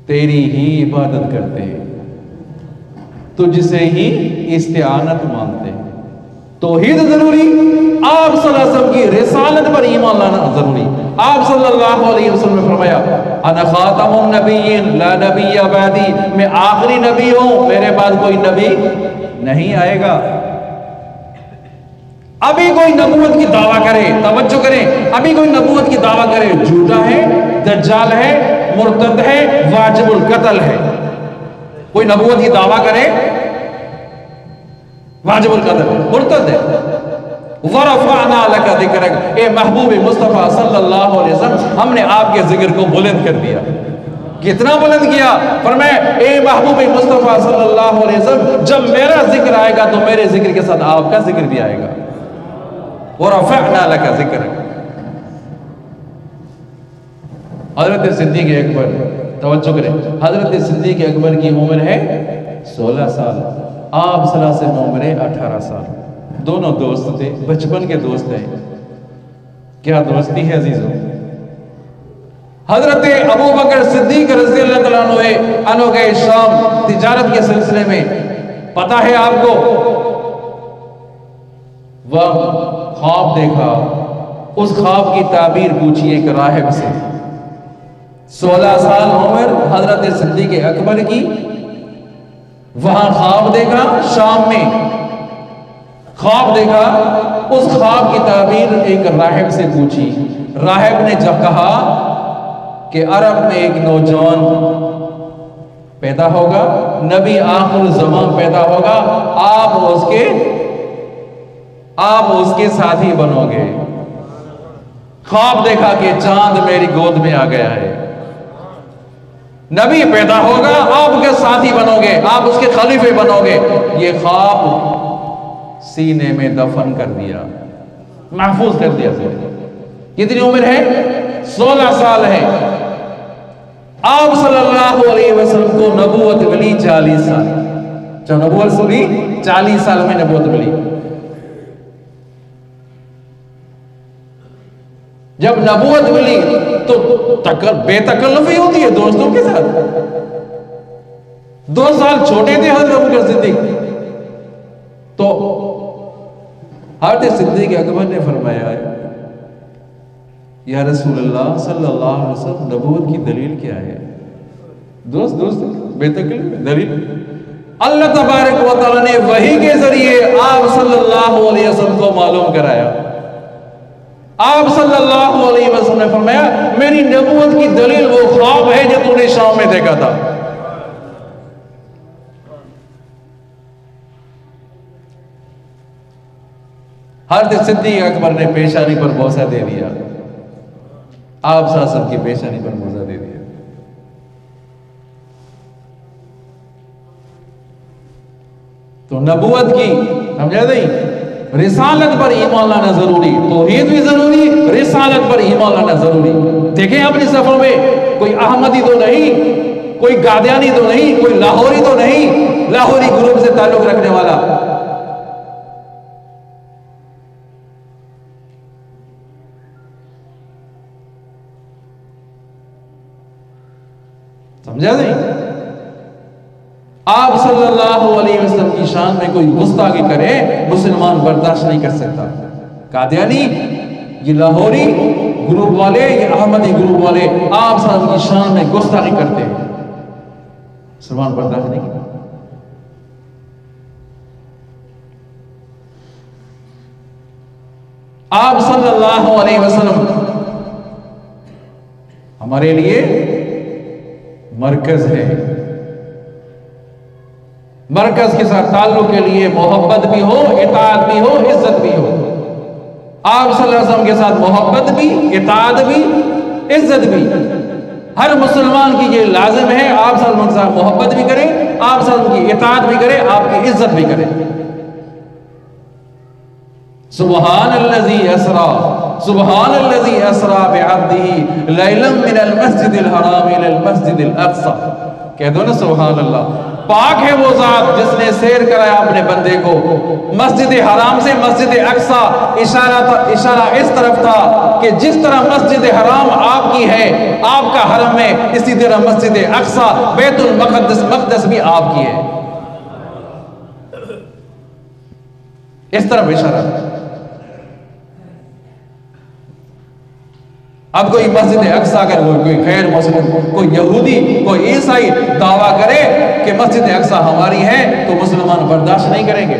तेरी ही इबादत करते हैं, तुझसे ही इस्तिआनत मांगते हैं। तौहीद जरूरी, आप सल्लल्लाहु अलैहि वसल्लम की रिसालत पर ईमान लाना जरूरी। आप सल्लल्लाहु अलैहि वसल्लम ने फरमाया, अना खातमुन नबिय्यीन ला नबिय्य बादी, मैं आखिरी नबी हूं, मेरे बाद कोई नबी नहीं आएगा। अभी कोई नबूवत की दावा करे, तवज्जो करें, अभी कोई नबूवत की दावा करे, झूठा है, दज्जाल है, मुर्तद है, वाजिबुल कत्ल है। कोई नबूवत की दावा करे, वाजिबुल कत्ल है, मुर्तद है। वरफ़अना लका ज़िक्रक, ए महबूब मुस्तफ़ा सल्लल्लाहु अलैहि वसल्लम, हमने आपके जिक्र को बुलंद कर दिया। कितना बुलंद किया? फरमाया, ए महबूब मुस्तफ़ा सल्लल्लाहु अलैहि वसल्लम, जब मेरा जिक्र आएगा तो मेरे जिक्र के साथ आपका जिक्र भी आएगा। वरफ़अना लका ज़िक्रक। हज़रत सिद्दीक़ अकबर, तवज्जो करें, हज़रत सिद्दीक़ अकबर की उम्र है 16 साल, आप सल्लल्लाहु अलैहि वसल्लम उम्र है 18 साल। दोनों दोस्त थे, बचपन के दोस्त हैं। क्या दोस्ती है अजीजों। हजरत अबू बकर सिद्दीक रज़ियल्लाहु अन्हु गए शाम तिजारत के सिलसिले में। पता है आपको, वह ख्वाब देखा, उस ख्वाब की ताबीर पूछी एक राहिब से। 16 साल उम्र हजरत सिद्दीक अकबर की, वहां ख्वाब देखा, शाम में ख्वाब देखा, उस ख्वाब की ताबीर एक राहिब से पूछी। राहिब ने जब कहा कि अरब में एक नौजवान पैदा होगा, नबी आखिर ज़मान पैदा होगा, आप उसके साथी बनोगे। ख्वाब देखा कि चांद मेरी गोद में आ गया है, नबी पैदा होगा, आप उसके साथी बनोगे, आप उसके खलीफे बनोगे। ये ख्वाब सीने में दफन कर दिया, महफूज कर दिया। कितनी उम्र है? 16 साल है। आप सल्लल्लाहु अलैहि वसल्लम को नबूवत मिली 40 साल, जब नबूवत सुनी 40 साल में नबूवत मिली। जब नबूवत मिली तो बेतकल्लुफी होती है दोस्तों के साथ। 2 साल छोटे थे हज़रत अबू बकर सिद्दीक, तो हज़रत सिद्दीक अकबर ने फरमाया, या रसूलल्लाह सल्लल्लाहु अलैहि वसल्लम, नबूवत की दलील क्या है? दोस्त बेतकल्लुफ दलील, अल्लाह तबारक व तआला ने वही के जरिए आप सल्लल्लाहु अलैहि वसल्लम को मालूम कराया। आप सल्लल्लाहु अलैहि वसल्लम ने फरमाया, मेरी नबूवत की दलील वो ख्वाब है जो तूने शाम में देखा था। हज़रत सिद्दीक अकबर ने पेशानी पर बोसा दे दिया, आप साहब की पेशानी पर बोसा दे दिया। तो नबूवत की समझा नहीं, रिसालत पर ईमान लाना जरूरी, तौहीद भी जरूरी, रिसालत पर ईमान लाना जरूरी। देखें अपने सफर में कोई अहमदी तो नहीं, कोई कादियानी तो नहीं, कोई लाहौरी तो नहीं, लाहौरी ग्रुप से ताल्लुक रखने वाला। समझा नहीं? आप सल्लल्लाहु अलैहि वसल्लम की शान में कोई गुस्ताखी करे, मुसलमान बर्दाश्त नहीं कर सकता। कादियानी, ये लाहौरी ग्रुप वाले, ये अहमदी ग्रुप वाले आप सल्लल्लाहु की शान में गुस्ताखी करते हैं, मुसलमान बर्दाश्त नहीं करता। आप सल्लल्लाहु अलैहि वसल्लम हमारे लिए मरकज है। मरकज के साथ ताल्लुक के लिए मोहब्बत भी हो, इताअत भी हो, इज्जत भी हो। आप सल्लल्लाहु अलैहि वसल्लम के साथ मोहब्बत भी, इताअत भी, इज्जत भी। हर मुसलमान की ये लाजिम है, आप सल्लल्लाहु अलैहि वसल्लम मोहब्बत भी करें, आप सल्लल्लाहु अलैहि वसल्लम की इताअत भी करें, आपकी इज्जत भी करें। सुब्हानल्लज़ी असरा, सुब्हानल्लज़ी असरा बिअब्दिही लैलन मिनल मस्जिदिल हराम इलल मस्जिदिल अक़सा। कह दो ना सुभान अल्लाह। पाक है वो जात जिसने सैर कराया अपने बंदे को। मस्जिद हराम से मस्जिद अक्सा इशारा इस तरफ था कि जिस तरह मस्जिद हराम आपकी है, आपका हरम है, इसी तरह मस्जिद अक्सा बैतुल मक़दस भी आपकी है। इस तरफ इशारा। अब कोई मस्जिद अक्सा का कोई गैर मुस्लिम, कोई यहूदी, कोई ईसाई दावा करे कि मस्जिद अक्सा हमारी है, तो मुसलमान बर्दाश्त नहीं करेंगे।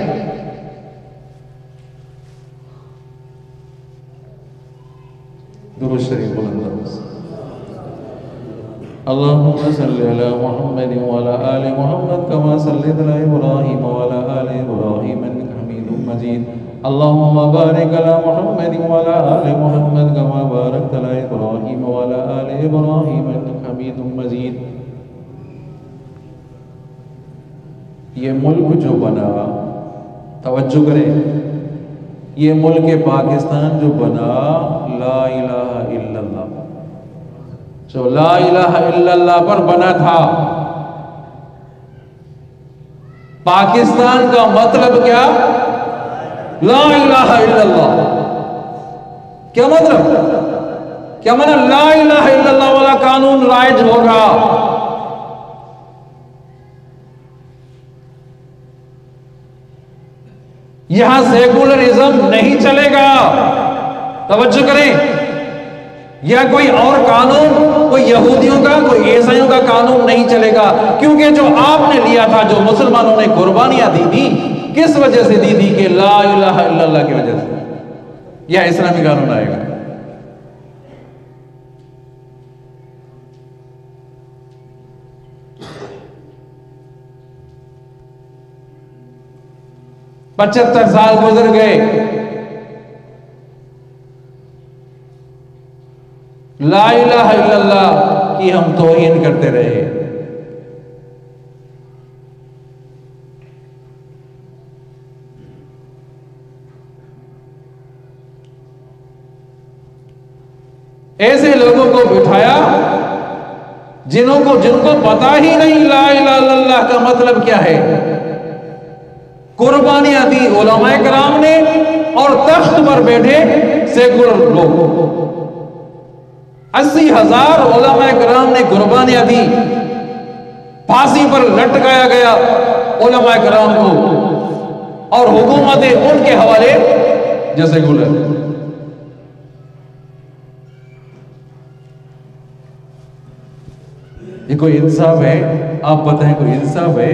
दुरूद शरीफ बुलंद। अल्लाहुम्मा सल्लि अला मुहम्मद व अला आलि मुहम्मद कमा सल्लैता अला इब्राहीम व अला आलि इब्राहीम इन्नका हमीदुम मजीद। अल्लाहुम्मा बारिक अला मुहम्मद व अला आलि मुहम्मद कमा बारकता अला इब्राहीम व अला आलि इब्राहीम इन्नका हमीदुम मजीद। ये मुल्क जो बना, तवज्जो करें, ये मुल्क पाकिस्तान जो बना, ला इलाहा इल्लल्लाह, जो ला इलाहा इल्लल्लाह पर बना था। पाकिस्तान का मतलब क्या? ला इलाहा इल्लल्लाह। क्या मतलब? क्या माना? ला इलाहा इल्लल्लाह वाला कानून राइज होगा। यहां सेकुलरिज्म नहीं चलेगा। तवज्जो करें, या कोई और कानून, कोई यहूदियों का, कोई ईसाइयों का कानून नहीं चलेगा। क्योंकि जो आपने लिया था, जो मुसलमानों ने कुर्बानियां दी थी, किस वजह से दी थी? कि ला इलाहा इल्लल्लाह की वजह से। यह इस्लामी कानून आएगा। पचहत्तर साल गुजर गए, ला इलाहा इल्लल्लाह की हम तौहीन करते रहे। ऐसे लोगों को बिठाया जिनको पता ही नहीं ला इलाहा इल्लल्लाह का मतलब क्या है। कुर्बानियां दी उलमाए कराम ने, और तख्त पर बैठे सेकुलर लोग। 80,000 उलमाए कराम ने कुर्बानियां दी। फांसी पर लटकाया गया उलमाए कराम को, और हुकूमतें उनके हवाले जैसे गुलर। ये कोई इंसाफ है? आप बताएं, कोई इंसाफ है?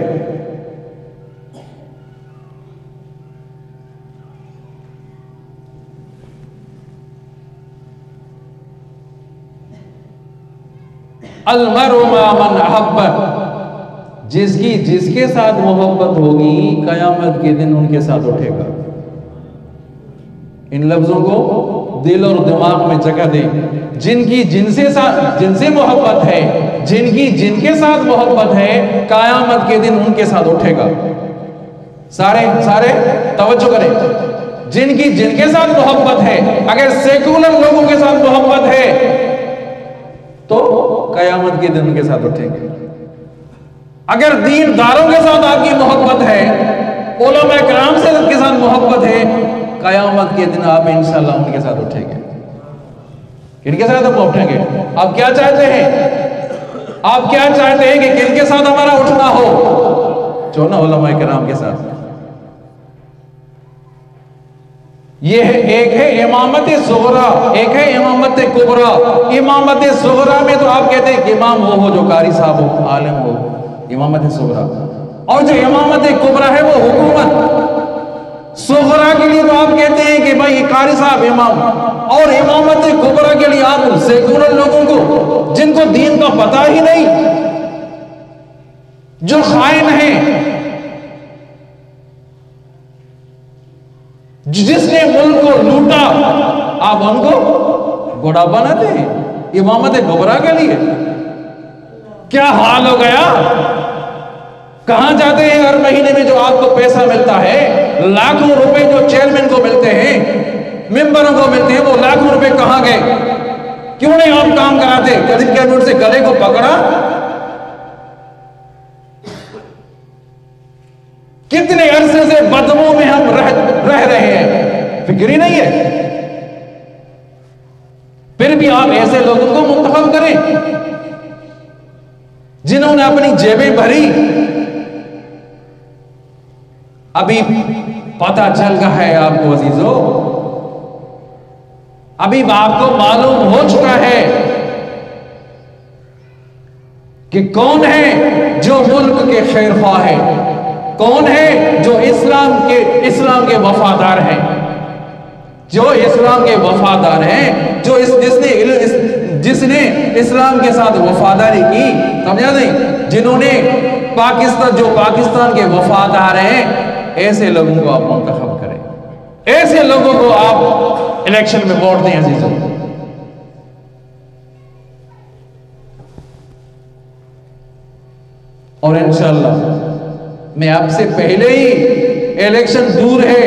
अलमरु मा मन अहब्बा, जिसके साथ मोहब्बत होगी कयामत के दिन उनके साथ उठेगा। इन लफ्जों को दिल और दिमाग में जगह दे। जिनसे मोहब्बत है, जिनके साथ मोहब्बत है, कयामत के दिन उनके साथ उठेगा। सारे तवज्जो करें। जिनके साथ मोहब्बत है, अगर सेकुलर लोगों के साथ मोहब्बत है तो कयामत के दिन उनके साथ उठेंगे। अगर दीनदारों के साथ आपकी मोहब्बत है, उलमा कराम से के साथ मोहब्बत है, कयामत के दिन आप इंशाअल्लाह उनके साथ उठेंगे। किनके साथ आप उठेंगे? आप क्या चाहते हैं? आप क्या चाहते हैं कि किनके साथ हमारा उठना हो? जो ना उलमा कराम के साथ। यह एक है इमामत सुगरा, एक है इमामत कुबरा। इमामत सुगरा में तो आप कहते हैं कि इमाम वो हो जो कारी साहब हो, आलिम हो, इमामत सुगरा। और जो इमामत कुबरा है वो हुकूमत। सुगरा के लिए तो आप कहते हैं कि भाई कारी साहब इमाम, और इमामत कुबरा के लिए आप सेकुलर लोगों को, जिनको दीन का पता ही नहीं, जो खाइन है, जिसने मुल्क को लूटा, आप उनको घोड़ा बनाते हैं इमामत कुबरा के लिए। क्या हाल हो गया? कहां जाते हैं हर महीने में जो आपको पैसा मिलता है, लाखों रुपए जो चेयरमैन को मिलते हैं, मेंबरों को मिलते हैं, वो लाखों रुपए कहां गए? क्यों नहीं आप काम कराते? गरीब के नोट से गले को पकड़ा, कितने अरसे से बदबू में हम रह रहे हैं, फिक्र ही नहीं है। फिर भी आप ऐसे लोगों को मुंतखब करें जिन्होंने अपनी जेबें भरी। अभी पता चल रहा है आपको अजीजों, अभी आपको मालूम हो चुका है कि कौन है जो मुल्क के खैरख्वाह है, कौन है जो इस्लाम के वफादार हैं, जो इस्लाम के वफादार हैं, जो जिसने इस्लाम के साथ वफादारी की, समझा नहीं, जिन्होंने पाकिस्तान के वफादार हैं, ऐसे लोगों को आप मुंतखब करें, ऐसे लोगों को आप इलेक्शन में वोट दें अजीजों। और इंशाअल्लाह मैं आपसे पहले ही, इलेक्शन दूर है,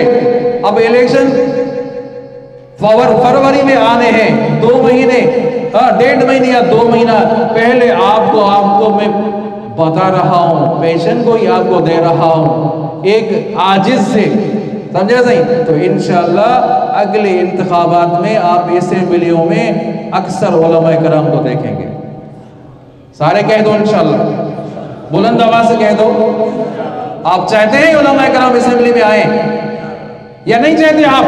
अब इलेक्शन फरवरी में आने हैं, 2 महीने, 1.5 महीने या 2 महीना पहले आपको मैं बता रहा हूं, पेशन को ही आपको दे रहा हूं एक आजिज से, समझा सही। तो इंशाअल्लाह अगले इंतखाबात में आप असेंबलियों में अक्सर उलमाए कराम को देखेंगे। सारे कह दो इंशाअल्लाह, बुलंद आवाज से कह दो। आप चाहते हैं उलमाए कराम असेंबली में आए या नहीं चाहते आप?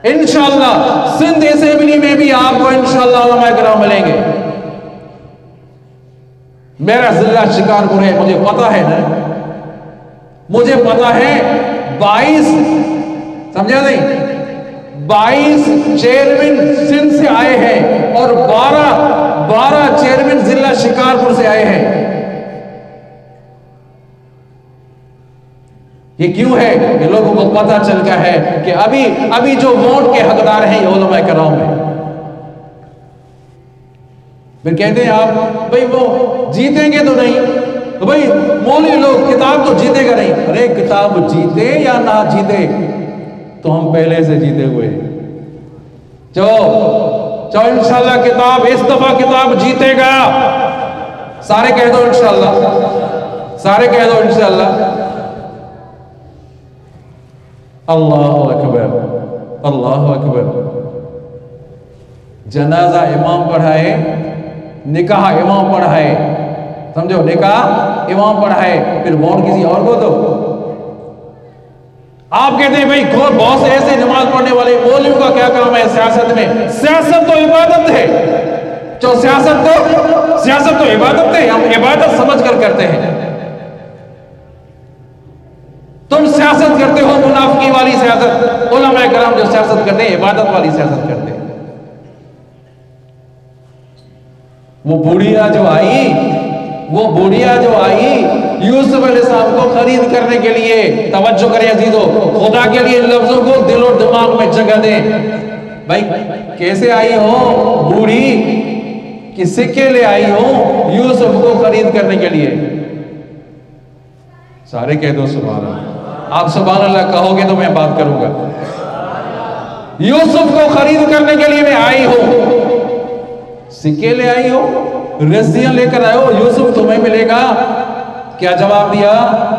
इंशाअल्लाह सिंध असेंबली में भी आपको इंशाअल्लाह उलमाए कराम मिलेंगे। मेरा जिला शिकारपुर है, मुझे पता है ना, मुझे पता है 22, समझा नहीं, 22 चेयरमैन सिंध से आए हैं और 12 चेयरमैन जिला शिकारपुर से आए हैं। ये क्यों है? कि लोगों को पता चल गया है कि अभी जो वोट के हकदार हैं ये उलमाए कराम हैं। फिर कहते हैं आप भाई वो जीतेंगे तो नहीं, तो भाई मौलवी लोग किताब तो जीतेगा नहीं। अरे किताब जीते या ना जीते तो हम पहले से जीते हुए। चलो इंशाल्लाह किताब, इस दफा किताब जीतेगा। सारे कह दो इंशाल्लाह, सारे कह दो इंशाल्लाह। अल्लाहु अकबर, अल्लाहु अकबर। जनाजा इमाम पढ़ाए, निकाह इमाम पढ़ाए, समझो, निकाह इमाम पढ़ाए, फिर वोट किसी और को दो। आप कहते हैं भाई बहुत से ऐसे नमाज पढ़ने वाले मौलवियों का क्या काम है सियासत में? सियासत तो इबादत है, जो सियासत तो इबादत है, हम इबादत समझ कर करते हैं। तुम सियासत करते हो मुनाफिकी वाली सियासत, उलमाए कराम जो सियासत करते हैं इबादत वाली सियासत करते हैं। वो बुढ़िया जो आई यूसुफ अलैहिस्सलाम को खरीद करने के लिए, तवज्जो करें अजीजों, खुदा के लिए इन लफ्जों को दिल और दिमाग में जगह दें। भाई कैसे आई हो बूढ़ी कि सिक्के ले आई हो यूसुफ को खरीद करने के लिए? सारे कह दो सुभान अल्लाह। आप सुभान अल्लाह कहोगे तो मैं बात करूंगा। यूसुफ को खरीद करने के लिए मैं आई हूं, सिक्के ले आई हो, रस्सियां लेकर आए हो, यूसुफ तुम्हें मिलेगा। क्या जवाब दिया?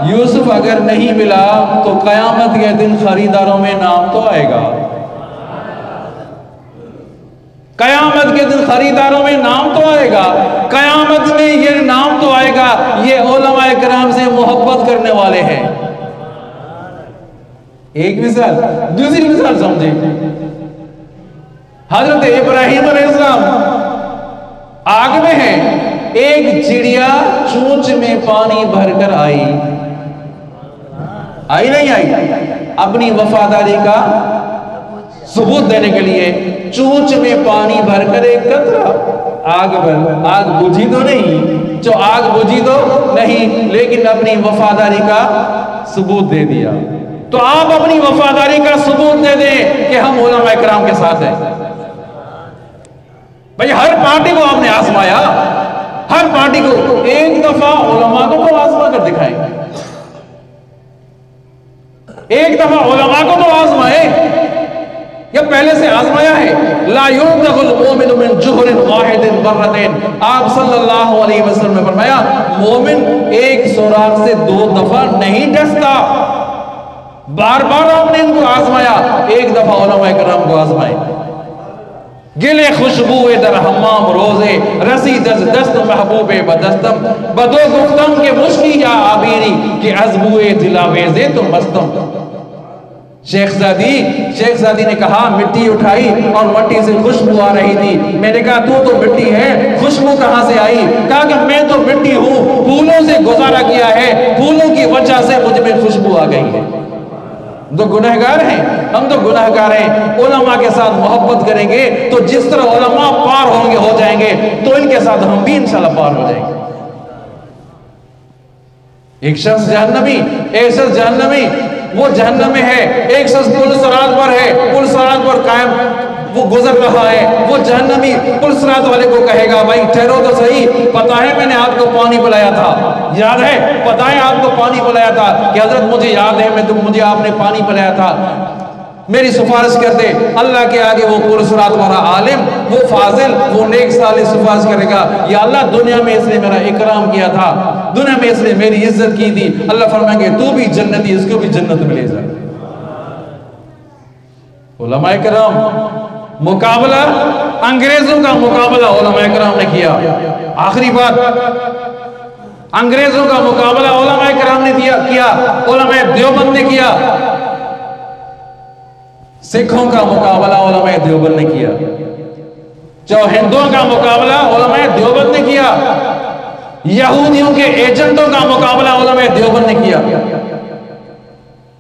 यूसुफ अगर नहीं मिला तो कयामत के दिन खरीदारों में नाम तो आएगा, कयामत के दिन खरीदारों में नाम तो आएगा, कयामत में ये नाम तो आएगा, ये उलमाए किराम से मोहब्बत करने वाले हैं। एक मिसाल, दूसरी मिसाल समझे। हजरत इब्राहिम अलैहिस्सलाम आग में है, एक चिड़िया चोंच में पानी भरकर आई नहीं आई? अपनी वफादारी का सबूत देने के लिए चोंच में पानी भरकर एक कतरा आग बुझी तो नहीं, जो आग बुझी तो नहीं, लेकिन अपनी वफादारी का सबूत दे दिया। तो आप अपनी वफादारी का सबूत दे दें कि हम उलमाए किराम के साथ हैं। भाई हर पार्टी को आपने आजमाया, हर पार्टी को, एक दफा उलमा को तो आजमा कर दिखाएं, एक दफा उलमा को तो आजमाए, या पहले से आजमाया है? ला युदखुल मुमिनु मिन जुहरिन वाहिदिन मर्रतैन। आप सल्लल्लाहु अलैहि वसल्लम ने फरमाया मोमिन एक सुराख से 2 दफा नहीं डसता। बार बार आपने इनको आजमाया, एक दफा उलमा इकराम को आजमाए। गिले खुशबुए दर हम्माम रोजे रसी दस दस्त महबूबे बदस्तम बदो गुफ्तम के मुश्की या आबीरी के अजबुए दिलावेजे तो मस्तम। शेख सादी ने कहा मिट्टी उठाई और मिट्टी से खुशबू आ रही थी। मैंने कहा तू तो मिट्टी है, खुशबू कहां से आई? कहा कि मैं तो मिट्टी हूं, फूलों से गुजारा किया है, फूलों की वजह से मुझ में खुशबू आ गई है। तो गुनहगार हैं, हम तो गुनहगार हैं। उलमा के साथ मोहब्बत करेंगे तो जिस तरह उलमा पार होंगे हो जाएंगे, तो इनके साथ हम भी इंशाल्लाह पार हो जाएंगे। एक शख्स जहन्नमी, एक शख्स जहन्नमी, वो जहन्नम में है। एक शख्स पुल सिरात पर है, पुल सिरात पर कायम वो गुजर रहा है। वो जहन्नमी पुल सिरात वाले को कहेगा भाई ठहरो तो सही, पता है मैंने आपको पानी पिलाया था, याद है? पता है आपको पानी पिलाया था कि हजरत मुझे याद है, मुझे आपने पानी पिलाया था, मेरी सिफारिश कर दे। अल्लाह के आगे वो पुल सिरात वाला आलिम, वो फाजिल, वो नेक साले सिफारिश करेगा, या अल्लाह दुनिया में इसने मेरा इकराम किया था, दुनिया में इसने मेरी इज्जत की थी। अल्लाह फरमाएंगे तू भी जन्नती, इसको भी जन्नत मिलेगा। उलमाए किराम मुकाबला, अंग्रेजों का मुकाबला उलमाए किराम ने किया। आखिरी बात, अंग्रेजों का मुकाबला उलमाए किराम ने किया, उलमाए देवबंद ने किया। सिखों का मुकाबला उलमाए देवबंद ने किया। जो हिंदुओं का मुकाबला उलमाए देवबंद ने किया। यहूदियों के एजेंटों का मुकाबला उलमाए देवबंद ने किया।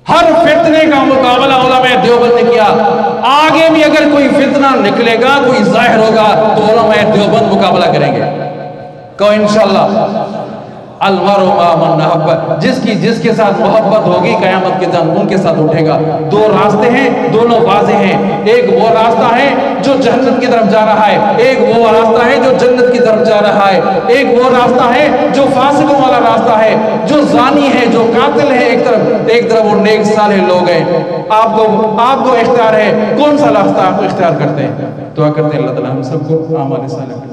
हर फितने का मुकाबला उलमाए देवबंद ने किया। आगे भी अगर कोई फितना निकलेगा, कोई जाहिर होगा, तो उलमाए देवबंद मुकाबला करेंगे। को इंशाअल्लाह अलमरु मा मन अहब्ब, जिसके साथ मोहब्बत होगी कयामत के दिन उनके साथ उठेगा। 2 रास्ते हैं, दोनों वाज़ेह हैं। एक वो रास्ता है जो जन्नत की तरफ जा रहा है, एक वो रास्ता है जो जन्नत की तरफ जा रहा है। एक वो रास्ता है जो फासिकों वाला रास्ता है, जो जानी है, जो कातिल है एक तरफ वो नेक साले लोग हैं। आपको इख्तियार है कौन सा रास्ता आप इख्तियार करते हैं। दुआ करते हैं अल्लाह ताला हम सबको आमाल सालिह